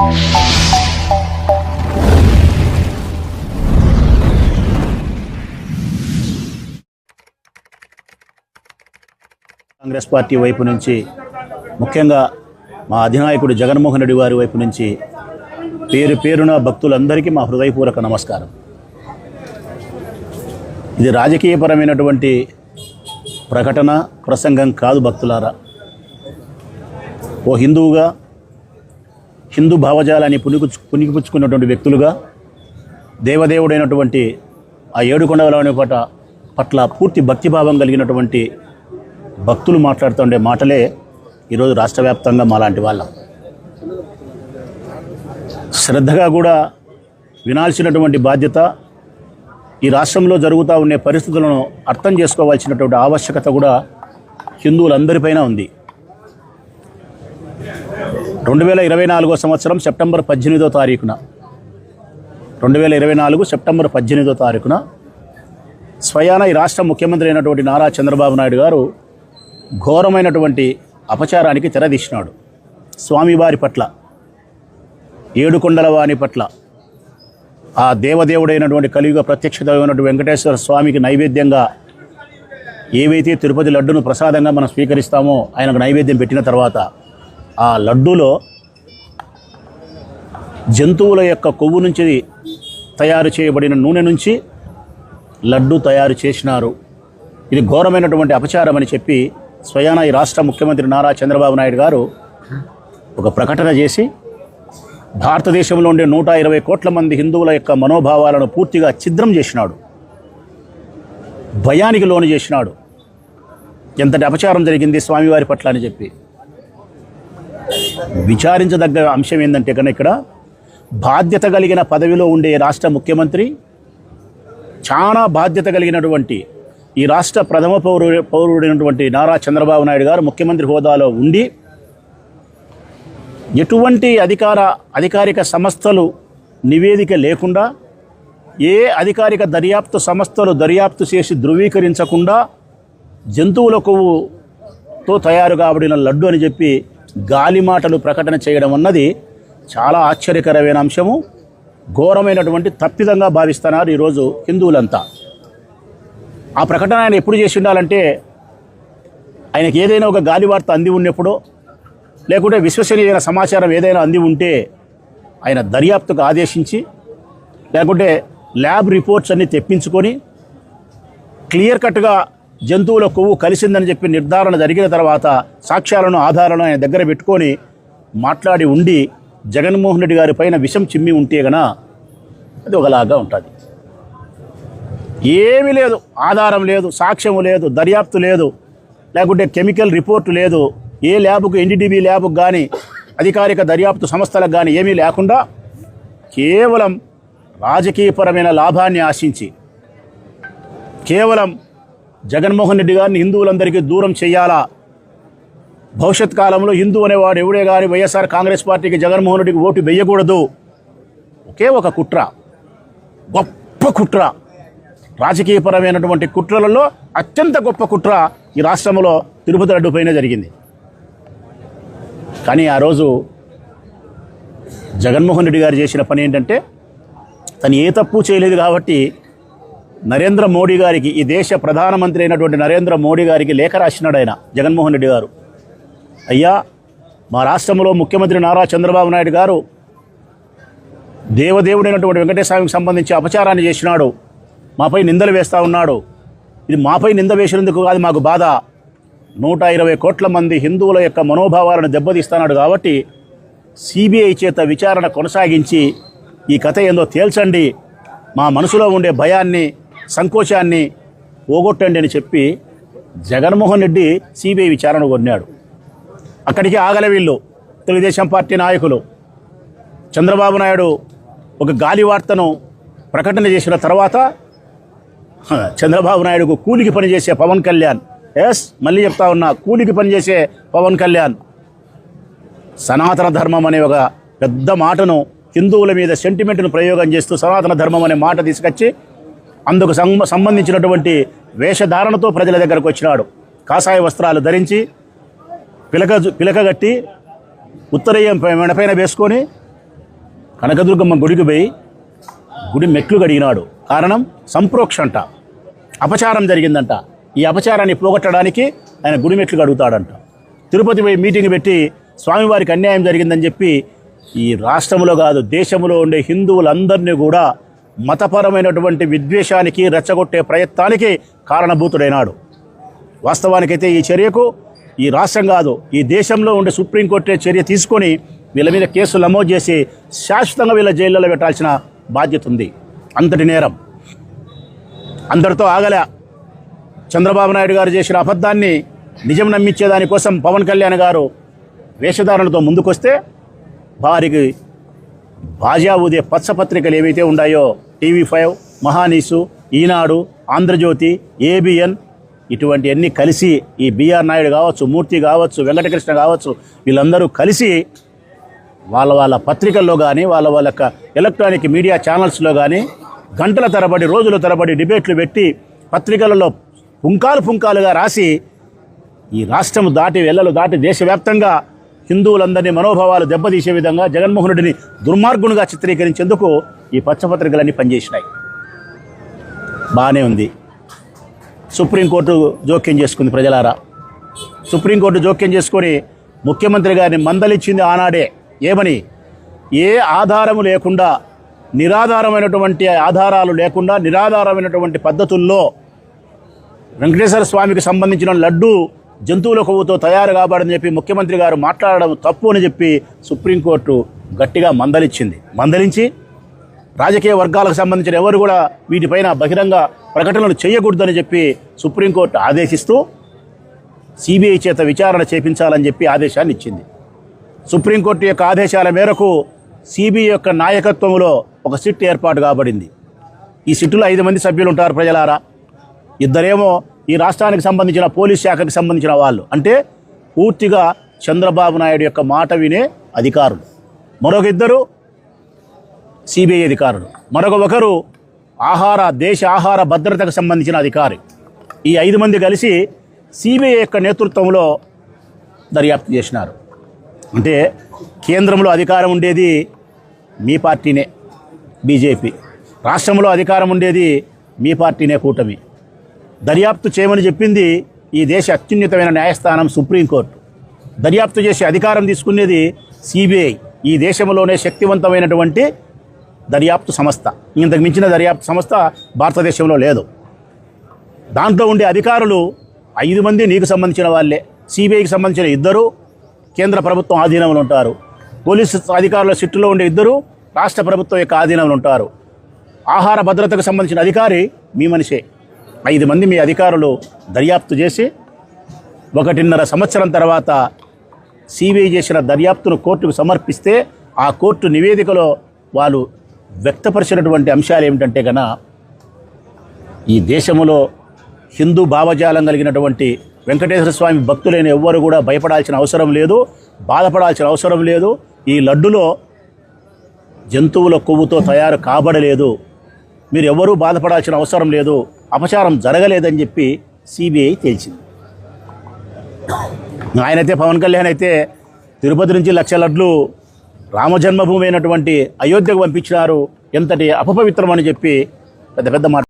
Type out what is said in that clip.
Congress party వైపు నుంచి, ముఖ్యంగా మా అధినాయకుడు జగన్మోహన్ రెడ్డి వారి వైపు నుంచి పేరు పేరున భక్తులందరికీ మా హృదయపూర్వక నమస్కారం. ఇది రాజకీయపరమైనటువంటి ప్రకటన, ప్రసంగం కాదు భక్తులారా. ఓ హిందువుగా, హిందూ భావజాలాన్ని పుణికిపుచ్చుకున్నటువంటి వ్యక్తులుగా, దేవదేవుడైనటువంటి ఆ ఏడుకొండలవాని పట్ల పూర్తి భక్తిభావం కలిగినటువంటి భక్తులు మాట్లాడుతుండే మాటలే ఈరోజు రాష్ట్ర వ్యాప్తంగా మాలాంటి వాళ్ళం శ్రద్ధగా కూడా వినాల్సినటువంటి బాధ్యత, ఈ రాష్ట్రంలో జరుగుతూ ఉండే పరిస్థితులను అర్థం చేసుకోవాల్సినటువంటి ఆవశ్యకత కూడా హిందువులందరిపైన ఉంది. 2024 సంవత్సరం సెప్టెంబర్ 18వ తారీఖున 2024 సెప్టెంబర్ 18వ తారీఖున స్వయాన ఈ రాష్ట్ర ముఖ్యమంత్రి అయినటువంటి నారా చంద్రబాబు నాయుడు గారు ఘోరమైనటువంటి అపచారానికి తెరదీసినాడు. స్వామివారి పట్ల, ఏడుకొండలవాని పట్ల, ఆ దేవదేవుడైనటువంటి కలియుగ ప్రత్యక్షమైనటువంటి వెంకటేశ్వర స్వామికి నైవేద్యంగా ఏవైతే తిరుపతి లడ్డును ప్రసాదంగా మనం స్వీకరిస్తామో, ఆయనకు నైవేద్యం పెట్టిన తర్వాత ఆ లడ్డూలో జంతువుల యొక్క కొవ్వు నుంచి తయారు చేయబడిన నూనె నుంచి లడ్డు తయారు చేసినారు. ఇది ఘోరమైనటువంటి అపచారం అని చెప్పి స్వయాన ఈ రాష్ట్ర ముఖ్యమంత్రి నారా చంద్రబాబు నాయుడు గారు ఒక ప్రకటన చేసి భారతదేశంలో ఉండే 120 కోట్ల మంది హిందువుల యొక్క మనోభావాలను పూర్తిగా ఛిద్రం చేసినాడు, భయానికి లోను చేసినాడు. ఎంతటి అపచారం జరిగింది స్వామివారి పట్ల అని చెప్పి విచారించదగ్గ అంశం ఏంటంటే కనుక ఇక్కడ బాధ్యత కలిగిన పదవిలో ఉండే రాష్ట్ర ముఖ్యమంత్రి, చాలా బాధ్యత కలిగినటువంటి ఈ రాష్ట్ర ప్రథమ పౌరుడైనటువంటి నారా చంద్రబాబు నాయుడు గారు ముఖ్యమంత్రి హోదాలో ఉండి ఎటువంటి అధికారిక సంస్థలు నివేదిక లేకుండా, ఏ అధికారిక దర్యాప్తు సంస్థలు దర్యాప్తు చేసి ధృవీకరించకుండా జంతువుల కొవ్వుతో తయారు కాబడిన లడ్డు అని చెప్పి గాలి మాటలు ప్రకటన చేయడం అన్నది చాలా ఆశ్చర్యకరమైన అంశము. ఘోరమైనటువంటి తప్పిదంగా భావిస్తున్నారు ఈరోజు హిందువులంతా. ఆ ప్రకటన ఆయన ఎప్పుడు చేసి ఉండాలంటే, ఆయనకి ఏదైనా ఒక గాలి వార్త అంది ఉన్నప్పుడో, లేకుంటే విశ్వసనీయమైన సమాచారం ఏదైనా అంది ఉంటే ఆయన దర్యాప్తుకు ఆదేశించి, లేకుంటే ల్యాబ్ రిపోర్ట్స్ అన్నీ తెప్పించుకొని క్లియర్ కట్గా జంతువుల కొవ్వు కలిసిందని చెప్పి నిర్ధారణ జరిగిన తర్వాత సాక్ష్యాలను, ఆధారాలను ఆయన దగ్గర పెట్టుకొని మాట్లాడి ఉండి జగన్మోహన్ రెడ్డి గారి పైన విషం చిమ్మి ఉంటే గన అది ఒకలాగా ఉంటుంది. ఏమీ లేదు, ఆధారం లేదు, సాక్ష్యము లేదు, దర్యాప్తు లేదు, లేకుంటే కెమికల్ రిపోర్టు లేదు, ఏ ల్యాబ్కు, ఎన్డీడీబీ ల్యాబ్కు కానీ అధికారిక దర్యాప్తు సంస్థలకు కానీ ఏమీ లేకుండా కేవలం రాజకీయపరమైన లాభాన్ని ఆశించి, కేవలం జగన్మోహన్ రెడ్డి గారిని హిందువులందరికీ దూరం చేయాలా, భవిష్యత్ కాలంలో హిందూ అనేవాడు ఎవడే కానీ వైఎస్ఆర్ కాంగ్రెస్ పార్టీకి, జగన్మోహన్ రెడ్డికి ఓటు వేయకూడదు, ఒకే ఒక కుట్ర, గొప్ప కుట్ర, రాజకీయపరమైనటువంటి కుట్రలలో అత్యంత గొప్ప కుట్ర ఈ రాష్ట్రంలో తిరుపతి లడ్డు పైన జరిగింది. కానీ ఆ రోజు జగన్మోహన్ రెడ్డి గారు చేసిన పని ఏంటంటే, తను ఏ తప్పు చేయలేదు కాబట్టి నరేంద్ర మోడీ గారికి, ఈ దేశ ప్రధానమంత్రి అయినటువంటి నరేంద్ర మోడీ గారికి లేఖ రాసినాడు ఆయన జగన్మోహన్ రెడ్డి గారు. అయ్యా, మా రాష్ట్రంలో ముఖ్యమంత్రి నారా చంద్రబాబు నాయుడు గారు దేవదేవుడైనటువంటి వెంకటేశ్వరానికి సంబంధించి అపచారాన్ని చేసినాడు, మాపై నిందలు వేస్తూ ఉన్నాడు. ఇది మాపై నింద వేసినందుకు కాదు మాకు బాధ, 120 కోట్ల మంది హిందువుల యొక్క మనోభావాలను దెబ్బతీస్తున్నాడు కాబట్టి సిబిఐ చేత విచారణ కొనసాగించి ఈ కథ ఏందో తేల్చండి, మా మనసులో ఉండే భయాన్ని, సంకోచాన్ని పోగొట్టండి అని చెప్పి జగన్మోహన్ రెడ్డి సిబిఐ విచారణ కొన్నాడు. అక్కడికి ఆగల వీళ్ళు తెలుగుదేశం పార్టీ నాయకులు. చంద్రబాబు నాయుడు ఒక గాలి వార్తను ప్రకటన చేసిన తర్వాత చంద్రబాబు నాయుడుకు కూలికి పనిచేసే పవన్ కళ్యాణ్, మళ్ళీ చెప్తా ఉన్నా, కూలికి పనిచేసే పవన్ కళ్యాణ్ సనాతన ధర్మం అనే ఒక పెద్ద మాటను, హిందువుల మీద సెంటిమెంట్ను ప్రయోగం చేస్తూ సనాతన ధర్మం అనే మాట తీసుకొచ్చి అందుకు సంబంధించినటువంటి వేషధారణతో ప్రజల దగ్గరకు వచ్చినాడు. కాషాయ వస్త్రాలు ధరించి, పిలకగట్టి, ఉత్తరీయం మెడపైన వేసుకొని కనకదుర్గమ్మ గుడికి పోయి గుడి మెట్లు కడిగినాడు. కారణం సంప్రోక్ష అంట, అపచారం జరిగిందంట. ఈ అపచారాన్ని పోగొట్టడానికి ఆయన గుడి మెట్లు కడుగుతాడంట. తిరుపతి పోయి మీటింగ్ పెట్టి స్వామివారికి అన్యాయం జరిగిందని చెప్పి ఈ రాష్ట్రంలో కాదు దేశంలో ఉండే హిందువులందరినీ కూడా మతపరమైనటువంటి విద్వేషానికి రెచ్చగొట్టే ప్రయత్నానికి కారణభూతుడైనాడు. వాస్తవానికైతే ఈ చర్యకు ఈ రాష్ట్రం కాదు ఈ దేశంలో ఉండే సుప్రీంకోర్టే చర్య తీసుకొని వీళ్ళ మీద కేసులు నమోదు చేసి శాశ్వతంగా వీళ్ళ జైళ్ళలో పెట్టాల్సిన బాధ్యత ఉంది. అంతటి నేరం అందరితో ఆగలే. చంద్రబాబు నాయుడు గారు చేసిన అబద్ధాన్ని నిజం నమ్మించేదానికోసం పవన్ కళ్యాణ్ గారు వేషధారణతో ముందుకొస్తే వారికి బాజా ఊదే పచ్చపత్రికలు ఏవైతే ఉన్నాయో టీవీ5, మహానీసు, ఈనాడు, ఆంధ్రజ్యోతి, ఏబిఎన్ ఇటువంటి అన్నీ కలిసి ఈ బిఆర్ నాయుడు కావచ్చు, మూర్తి కావచ్చు, వెంకటకృష్ణ కావచ్చు వీళ్ళందరూ కలిసి వాళ్ళ పత్రికల్లో కానీ వాళ్ళ ఎలక్ట్రానిక్ మీడియా ఛానల్స్లో కానీ గంటల తరబడి రోజుల తరబడి డిబేట్లు పెట్టి పత్రికలలో పుంకాలుగా రాసి ఈ రాష్ట్రం దాటి వెల్లలు దాటి దేశవ్యాప్తంగా హిందువులందరినీ మనోభావాలు దెబ్బతీసే విధంగా జగన్మోహన్ రెడ్డిని దుర్మార్గునిగా చిత్రీకరించేందుకు ఈ పచ్చపత్రికలన్నీ పనిచేసినాయి. బాగానే ఉంది. సుప్రీంకోర్టు జోక్యం చేసుకుంది. ప్రజలారా, సుప్రీంకోర్టు జోక్యం చేసుకొని ముఖ్యమంత్రి గారిని మందలిచ్చింది ఆనాడే. ఏమని? ఏ ఆధారము లేకుండా నిరాధారమైనటువంటి ఆధారాలు లేకుండా నిరాధారమైనటువంటి పద్ధతుల్లో వెంకటేశ్వర స్వామికి సంబంధించిన లడ్డు జంతువుల కొవ్వుతో తయారు కాబడని చెప్పి ముఖ్యమంత్రి గారు మాట్లాడడం తప్పు అని చెప్పి సుప్రీంకోర్టు గట్టిగా మందలించి రాజకీయ వర్గాలకు సంబంధించిన ఎవరు కూడా వీటిపైన బహిరంగ ప్రకటనలు చేయకూడదని చెప్పి సుప్రీంకోర్టు ఆదేశిస్తూ సిబిఐ చేత విచారణ చేపించాలని చెప్పి ఆదేశాన్ని ఇచ్చింది. సుప్రీంకోర్టు యొక్క ఆదేశాల మేరకు సిబిఐ యొక్క నాయకత్వంలో ఒక సిట్ ఏర్పాటు కాబడింది. ఈ సిట్టులో 5 మంది సభ్యులు ఉంటారు. ప్రజలారా, ఇద్దరేమో ఈ రాష్ట్రానికి సంబంధించిన పోలీస్ శాఖకి సంబంధించిన వాళ్ళు, అంటే పూర్తిగా చంద్రబాబు నాయుడు యొక్క మాట వినే అధికారులు. మరొక ఇద్దరు సిబిఐ అధికారులు, ఒకరు దేశ ఆహార భద్రతకు సంబంధించిన అధికారి. ఈ 5 మంది కలిసి సిబిఐ యొక్క నేతృత్వంలో దర్యాప్తు చేసినారు. అంటే కేంద్రంలో అధికారం ఉండేది మీ పార్టీనే, బీజేపీ. రాష్ట్రంలో అధికారం ఉండేది మీ పార్టీనే, కూటమి. దర్యాప్తు చేయమని చెప్పింది ఈ దేశ అత్యున్నతమైన న్యాయస్థానం సుప్రీంకోర్టు. దర్యాప్తు చేసే అధికారం తీసుకునేది సిబిఐ, ఈ దేశంలోనే శక్తివంతమైనటువంటి దర్యాప్తు సంస్థ. ఇంతకు మించిన దర్యాప్తు సంస్థ భారతదేశంలో లేదు. దాంట్లో ఉండే అధికారులు 5 మంది నీకు సంబంధించిన వాళ్ళే. సిబిఐకి సంబంధించిన 2 కేంద్ర ప్రభుత్వం ఆధీనంలో ఉంటారు. పోలీసు అధికారుల సిట్టులో ఉండే 2 రాష్ట్ర ప్రభుత్వం యొక్క ఆధీనంలో ఉంటారు. ఆహార భద్రతకు సంబంధించిన అధికారి మీ మనిషే. 5 మంది మీ అధికారులు దర్యాప్తు చేసి 1.5 సంవత్సరం తర్వాత సిబిఐ చేసిన దర్యాప్తును కోర్టుకు సమర్పిస్తే ఆ కోర్టు నివేదికలో వాళ్ళు వ్యక్తపరిచినటువంటి అంశాలు ఏమిటంటే ఈ దేశంలో హిందూ భావజాలం కలిగినటువంటి వెంకటేశ్వర స్వామి భక్తులైన ఎవ్వరు కూడా భయపడాల్సిన అవసరం లేదు, బాధపడాల్సిన అవసరం లేదు. ఈ లడ్డులో జంతువుల కొవ్వుతో తయారు కాబడలేదు, మీరు ఎవరూ బాధపడాల్సిన అవసరం లేదు, అపచారం జరగలేదని చెప్పి సిబిఐ తేల్చింది. ఆయనైతే పవన్ కళ్యాణ్ అయితే తిరుపతి నుంచి 1,00,000 లడ్లు రామజన్మభూమి అయినటువంటి అయోధ్యకు పంపించినారు, ఎంతటి అపవిత్రం అని చెప్పి పెద్ద మాట